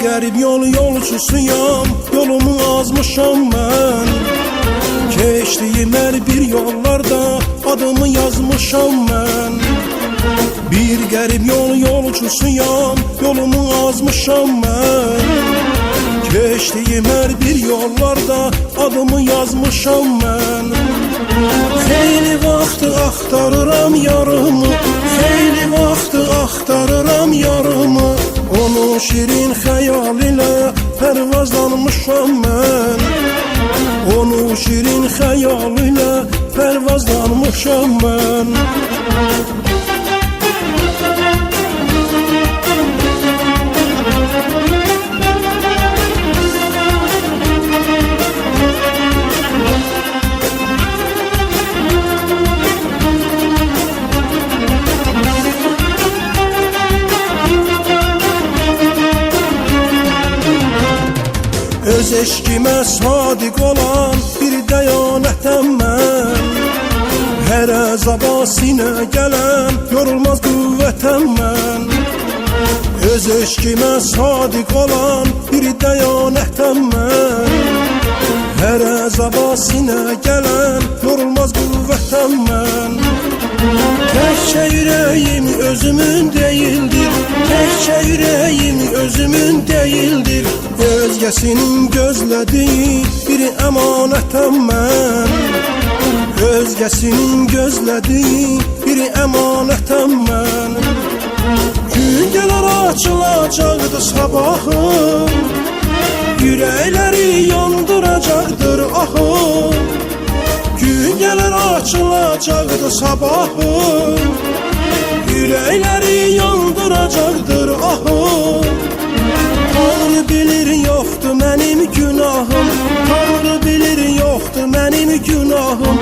qərib yolçusuyam, yolumu azmışam mən. Keçdiyim hər bir yollarda adımı yazmışam mən. Bir qərib yolçusuyam, yolumu azmışam mən. Keçdiyim hər bir yollarda adımı yazmışam mən. Xeyli vaxt axtarıram yarımı, xeyli vaxt axtarıram yarımı. Onun şirin xəyal ilə pərvazlanmışam mən. Onun şirin xəyal ilə pərvazlanmışam mən. Öz eşkimə sadiq olan bir dəyanətəm mən. Hər əzaba sinə gələn yorulmaz qüvvətəm mən. Öz eşkimə sadiq olan bir dəyanətəm mən. Hər əzaba sinə gələn yorulmaz qüvvətəm mən. Təkcə ürəyim özümün deyildir, təkcə ürəyim özümün deyildir. Özgəsinin gözlədiyi bir əmanətəm mən. Özgəsinin gözlədiyi bir əmanətəm mən. Gün gələr açılacaqdır sabahım, ürəkləri yandıracaqdır ahım. Gün gələr açılacaqdır sabahım, ürəkləri yandıracaqdır ahım. Tanrı bilir yoxdur mənim günahım, Tanrı bilir yoxdur mənim günahım.